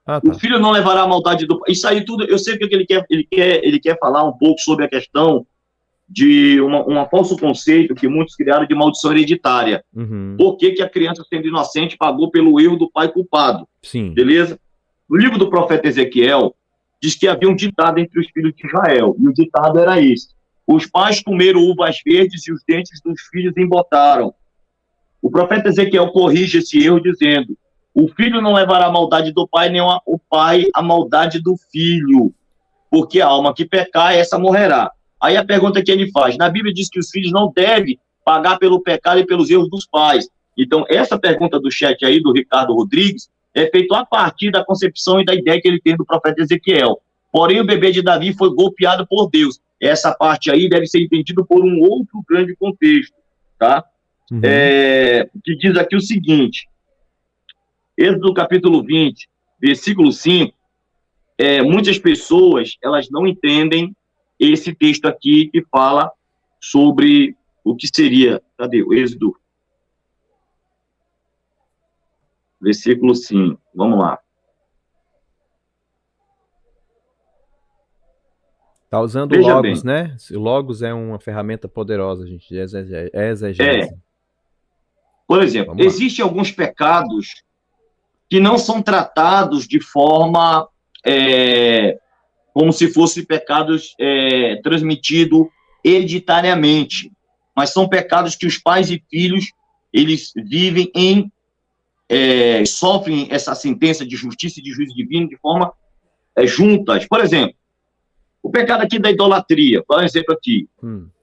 Ah, O tá. filho não levará a maldade do pai. Isso aí tudo, eu sei que ele quer falar um pouco sobre a questão de um falso conceito que muitos criaram de maldição hereditária. Uhum. Por que, que a criança, sendo inocente, pagou pelo erro do pai culpado? Sim. Beleza? No livro do profeta Ezequiel, diz que havia um ditado entre os filhos de Israel, e o ditado era esse: os pais comeram uvas verdes e os dentes dos filhos embotaram. O profeta Ezequiel corrige esse erro dizendo: o filho não levará a maldade do pai, nem o pai a maldade do filho, porque a alma que pecar, essa morrerá. Aí a pergunta que ele faz: na Bíblia diz que os filhos não devem pagar pelo pecado e pelos erros dos pais. Então, essa pergunta do chat aí, do Ricardo Rodrigues, é feita a partir da concepção e da ideia que ele tem do profeta Ezequiel. Porém, o bebê de Davi foi golpeado por Deus. Essa parte aí deve ser entendida por um outro grande contexto, tá? Uhum. Que diz aqui o seguinte, Êxodo capítulo 20, versículo 5, muitas pessoas, elas não entendem esse texto aqui que fala sobre o que seria, cadê o Êxodo? Versículo 5, vamos lá. Tá usando o Veja Logos, bem, né? O Logos é uma ferramenta poderosa, gente, de é, exegese. por exemplo, Vamos lá. existem alguns pecados que não são tratados de forma como se fossem pecados transmitidos hereditariamente, mas são pecados que os pais e filhos eles vivem sofrem essa sentença de justiça e de juízo divino de forma juntas. Por exemplo, o pecado aqui da idolatria, por exemplo aqui,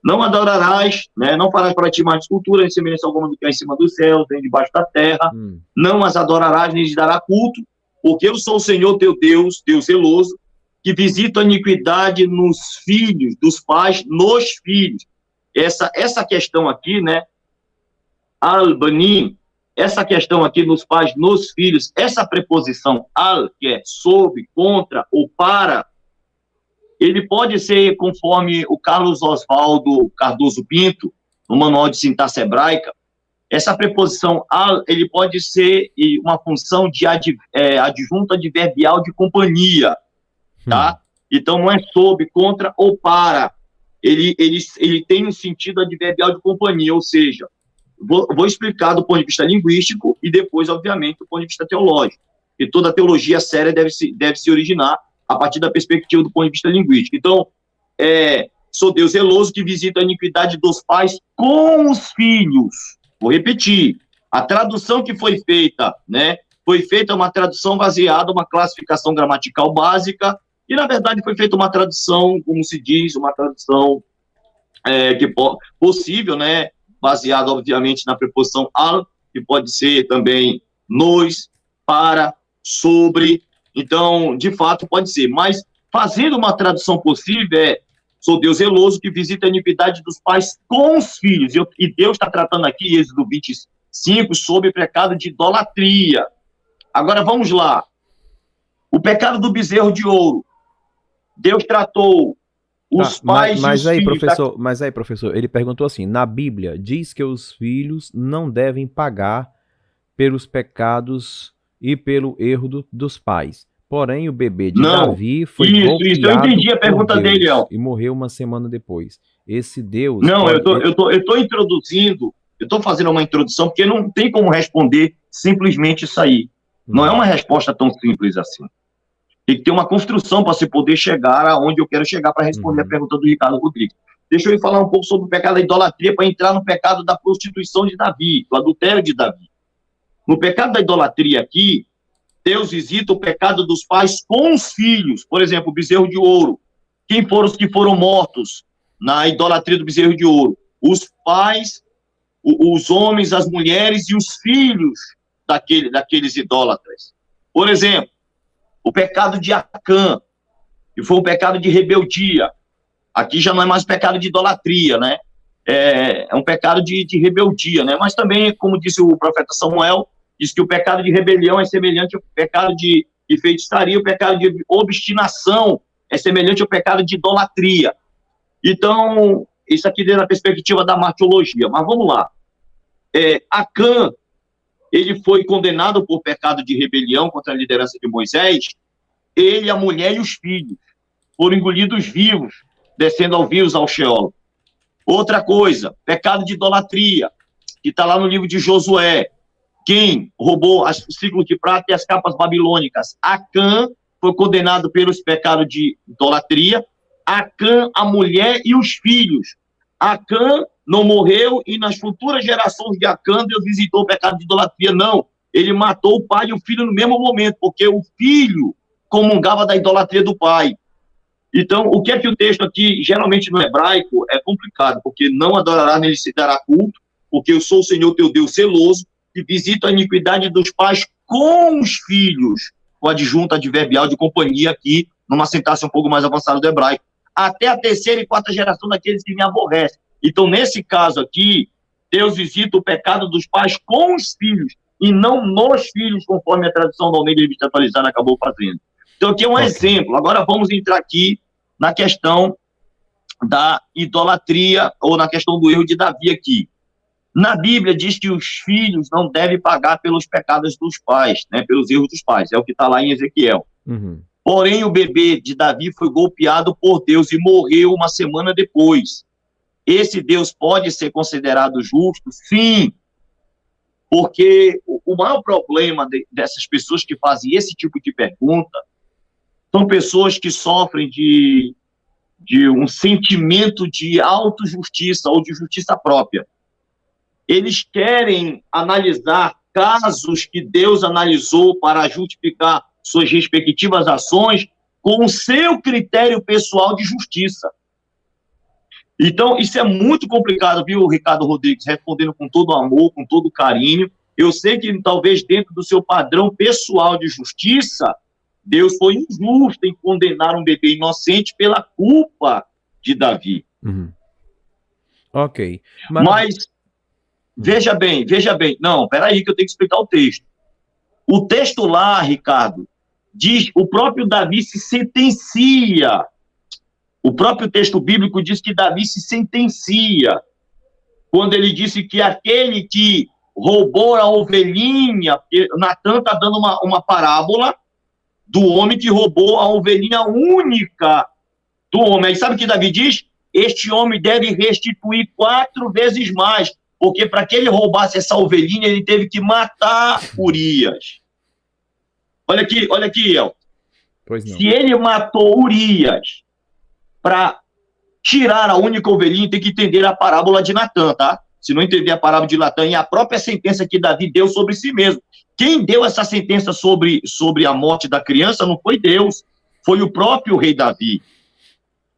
não adorarás, né, não farás para ti mais escultura em semelhança alguma do que é em cima dos céus, nem debaixo da terra, não as adorarás, nem lhes dará culto, porque eu sou o Senhor teu Deus, Deus zeloso, que visita a iniquidade nos filhos, dos pais, nos filhos. Essa questão aqui, né, al-banim, essa questão aqui nos pais, nos filhos, essa preposição al, que é sob, contra ou para, ele pode ser, conforme o Carlos Oswaldo Cardoso Pinto, no Manual de Sintaxe Hebraica, essa preposição al, ele pode ser uma função de adjunto adverbial de companhia, tá? Então, não é sob, contra ou para. Ele tem um sentido adverbial de companhia, ou seja, vou explicar do ponto de vista linguístico e depois, obviamente, do ponto de vista teológico. E toda teologia séria deve se originar a partir da perspectiva do ponto de vista linguístico. Então, sou Deus zeloso que visita a iniquidade dos pais com os filhos. Vou repetir. A tradução que foi feita, né, foi feita uma tradução baseada uma classificação gramatical básica e, na verdade, foi feita uma tradução, como se diz, uma tradução possível, né, baseada, obviamente, na preposição al, que pode ser também nos, para, sobre. Então, de fato, pode ser. Mas, fazendo uma tradução possível, sou Deus zeloso que visita a iniquidade dos pais com os filhos. E Deus está tratando aqui, Êxodo 25, sobre o pecado de idolatria. Agora, vamos lá. O pecado do bezerro de ouro. Deus tratou os pais e os filhos. Mas aí, professor, ele perguntou assim, na Bíblia, diz que os filhos não devem pagar pelos pecados e pelo erro dos pais. Porém, o bebê de Davi foi golpeado eu entendi a pergunta por Deus dele, e morreu uma semana depois. Esse Deus... Não, eu tô introduzindo, eu estou fazendo uma introdução, porque não tem como responder simplesmente isso aí. Não é uma resposta tão simples assim. Tem que ter uma construção para se poder chegar aonde eu quero chegar para responder a pergunta do Ricardo Rodrigues. Deixa eu falar um pouco sobre o pecado da idolatria para entrar no pecado da prostituição de Davi, do adultério de Davi. No pecado da idolatria aqui, Deus visita o pecado dos pais com os filhos. Por exemplo, o bezerro de ouro. Quem foram os que foram mortos na idolatria do bezerro de ouro? Os pais, os homens, as mulheres e os filhos daqueles idólatras. Por exemplo, o pecado de Acã, que foi um pecado de rebeldia. Aqui já não é mais pecado de idolatria, né? É um pecado de rebeldia, né? Mas também, como disse o profeta Samuel, diz que o pecado de rebelião é semelhante ao pecado de feitiçaria, o pecado de obstinação é semelhante ao pecado de idolatria. Então, isso aqui dentro da perspectiva da martiologia. Mas vamos lá. Acã, ele foi condenado por pecado de rebelião contra a liderança de Moisés. Ele, a mulher e os filhos foram engolidos vivos, descendo ao vivos ao Sheol. Outra coisa, pecado de idolatria, que está lá no livro de Josué. Quem roubou os ciclos de prata e as capas babilônicas? Acã foi condenado pelos pecados de idolatria. Acã, a mulher e os filhos. Acã não morreu e nas futuras gerações de Acã Deus visitou o pecado de idolatria. Não, ele matou o pai e o filho no mesmo momento, porque o filho comungava da idolatria do pai. Então, o que é que o texto aqui, geralmente no hebraico, é complicado, porque não adorará nem lhe se dará culto, porque eu sou o Senhor teu Deus zeloso, e visito a iniquidade dos pais com os filhos, com a adjunta adverbial de companhia aqui, numa sintaxe um pouco mais avançada do hebraico, até a terceira e quarta geração daqueles que me aborrecem. Então, nesse caso aqui, Deus visita o pecado dos pais com os filhos, e não nos filhos, conforme a tradução da Almeida Revista Atualizada acabou fazendo. Então, aqui é um exemplo. Agora vamos entrar aqui na questão da idolatria, ou na questão do erro de Davi aqui. Na Bíblia diz que os filhos não devem pagar pelos pecados dos pais, né, pelos erros dos pais. É o que está lá em Ezequiel. Uhum. Porém, o bebê de Davi foi golpeado por Deus e morreu uma semana depois. Esse Deus pode ser considerado justo? Sim. Porque o maior problema dessas pessoas que fazem esse tipo de pergunta são pessoas que sofrem de um sentimento de autojustiça ou de justiça própria. Eles querem analisar casos que Deus analisou para justificar suas respectivas ações com o seu critério pessoal de justiça. Então, isso é muito complicado, viu, Ricardo Rodrigues? Respondendo com todo amor, com todo carinho. Eu sei que talvez dentro do seu padrão pessoal de justiça, Deus foi injusto em condenar um bebê inocente pela culpa de Davi. Uhum. Ok. Mas veja bem. Não, peraí que eu tenho que explicar o texto. O texto lá, Ricardo, diz, o próprio Davi se sentencia. O próprio texto bíblico diz que Davi se sentencia quando ele disse que aquele que roubou a ovelhinha, porque Natan está dando uma parábola do homem que roubou a ovelhinha única do homem. Aí sabe o que Davi diz? Este homem deve restituir 4 vezes mais, porque para que ele roubasse essa ovelhinha, ele teve que matar Urias. Olha aqui, El. Pois não. Se ele matou Urias para tirar a única ovelhinha, tem que entender a parábola de Natan, tá? Se não entender a parábola de Natan e a própria sentença que Davi deu sobre si mesmo. Quem deu essa sentença sobre a morte da criança não foi Deus, foi o próprio rei Davi.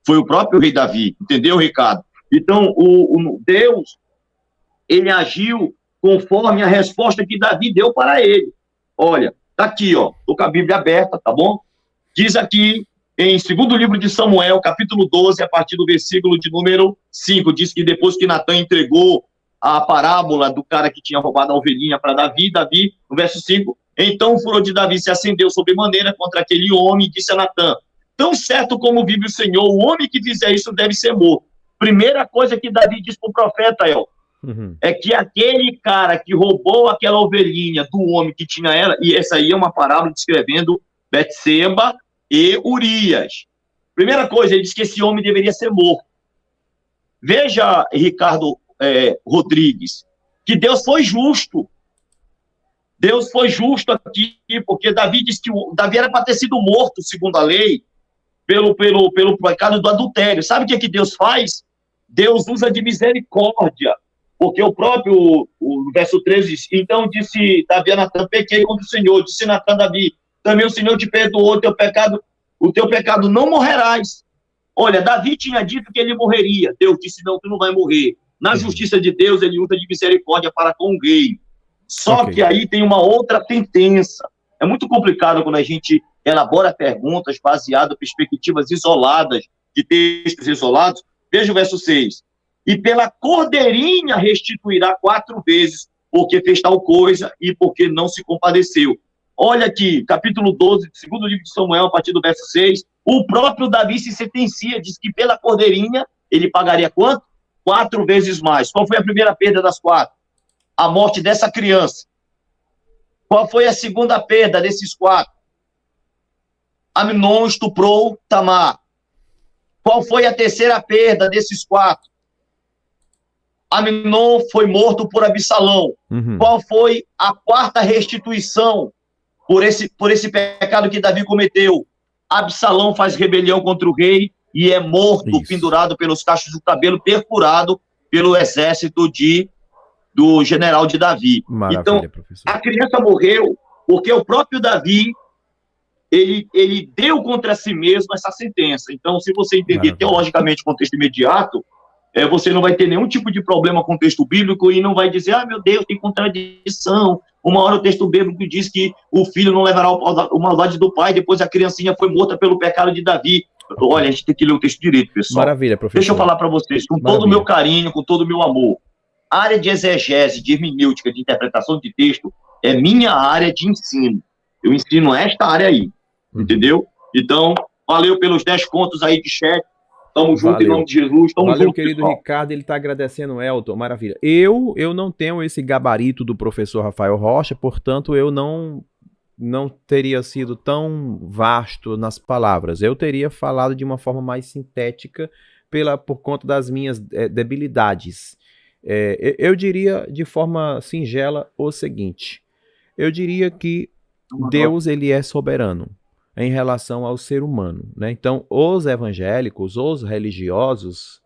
Foi o próprio rei Davi, entendeu, Ricardo? Então, o Deus, ele agiu conforme a resposta que Davi deu para ele. Olha, tá aqui, ó, tô com a Bíblia aberta, tá bom? Diz aqui, em 2º livro de Samuel, capítulo 12, a partir do versículo de número 5, diz que depois que Natan entregou a parábola do cara que tinha roubado a ovelhinha para Davi, no verso 5, então o furor de Davi se acendeu sobremaneira contra aquele homem e disse a Natan, tão certo como vive o Senhor, o homem que fizer isso deve ser morto. Primeira coisa que Davi diz para o profeta, é que aquele cara que roubou aquela ovelhinha do homem que tinha ela, e essa aí é uma parábola descrevendo Betseba e Urias. Primeira coisa, ele diz que esse homem deveria ser morto. Veja, Ricardo Rodrigues, que Deus foi justo. Deus foi justo aqui, porque Davi disse que Davi era para ter sido morto, segundo a lei, pelo pecado do adultério. Sabe o que Deus faz? Deus usa de misericórdia, porque o verso 13 diz, então disse Davi a Natan, pequei contra o Senhor, disse Natan a Davi, também o Senhor te perdoou o teu pecado não morrerás. Olha, Davi tinha dito que ele morreria, Deus disse, não, tu não vai morrer. Na justiça de Deus, ele usa de misericórdia para com o rei. Só que aí tem uma outra sentença. É muito complicado quando a gente elabora perguntas baseadas em perspectivas isoladas, de textos isolados. Veja o verso 6. E pela cordeirinha restituirá 4 vezes, porque fez tal coisa e porque não se compadeceu. Olha aqui, capítulo 12, 2º livro de Samuel, a partir do verso 6, o próprio Davi se sentencia, diz que pela cordeirinha ele pagaria quanto? 4 vezes mais. Qual foi a primeira perda das 4? A morte dessa criança. Qual foi a segunda perda desses 4? Amnon estuprou Tamar. Qual foi a terceira perda desses 4? Amnon foi morto por Absalão. Qual foi a quarta restituição por esse pecado que Davi cometeu? Absalão faz rebelião contra o rei e é morto, pendurado pelos cachos do cabelo, perfurado pelo exército do general de Davi. Maravilha, então, professor. A criança morreu porque o próprio Davi ele deu contra si mesmo essa sentença. Então, se você entender teologicamente o contexto imediato, você não vai ter nenhum tipo de problema com o texto bíblico e não vai dizer, meu Deus, tem contradição. Uma hora o texto bíblico diz que o filho não levará o maldade do pai, depois a criancinha foi morta pelo pecado de Davi. Olha, a gente tem que ler o texto direito, pessoal. Maravilha, professor. Deixa eu falar para vocês, com todo o meu carinho, com todo o meu amor. A área de exegese, de hermenêutica, de interpretação de texto, é minha área de ensino. Eu ensino esta área aí, entendeu? Então, valeu pelos 10 contos aí de chat. Tamo junto em nome de Jesus. Tamo Valeu, junto, querido pessoal. Ricardo, ele está agradecendo o Elton, maravilha. Eu não tenho esse gabarito do professor Rafael Rocha, portanto, eu não teria sido tão vasto nas palavras. Eu teria falado de uma forma mais sintética por conta das minhas debilidades. Eu diria de forma singela o seguinte: eu diria que Deus ele é soberano em relação ao ser humano, né? Então, os evangélicos, os religiosos,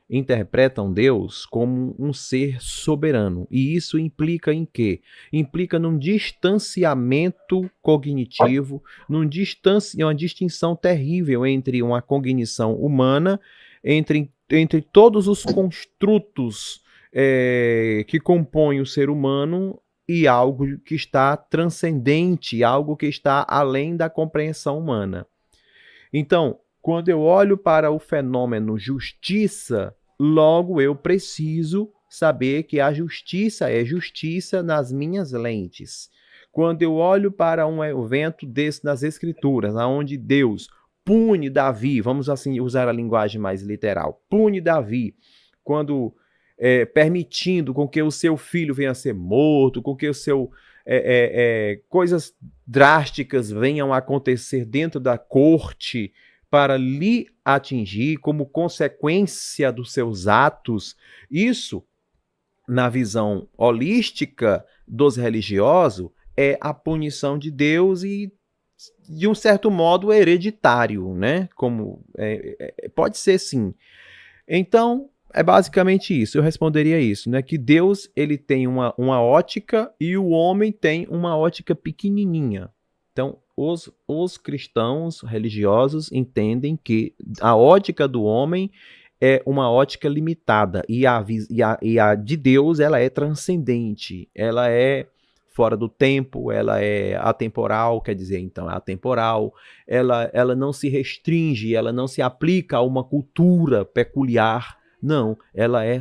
interpretam Deus como um ser soberano. E isso implica em quê? Implica num distanciamento cognitivo, uma distinção terrível entre uma cognição humana, entre todos os construtos que compõem o ser humano e algo que está transcendente, algo que está além da compreensão humana. Então, quando eu olho para o fenômeno justiça, logo eu preciso saber que a justiça é justiça nas minhas lentes. Quando eu olho para um evento desse nas Escrituras, onde Deus pune Davi, vamos assim usar a linguagem mais literal, pune Davi, quando permitindo com que o seu filho venha a ser morto, com que coisas drásticas venham a acontecer dentro da corte para lhe atingir como consequência dos seus atos. Isso, na visão holística dos religiosos, é a punição de Deus e, de um certo modo, hereditário, né? Pode ser sim. Então, é basicamente isso, eu responderia isso, né? Que Deus ele tem uma ótica e o homem tem uma ótica pequenininha. Então, os cristãos religiosos entendem que a ótica do homem é uma ótica limitada e a de Deus ela é transcendente, ela é fora do tempo, ela é atemporal, quer dizer, então é atemporal, ela não se restringe, ela não se aplica a uma cultura peculiar. Não, ela é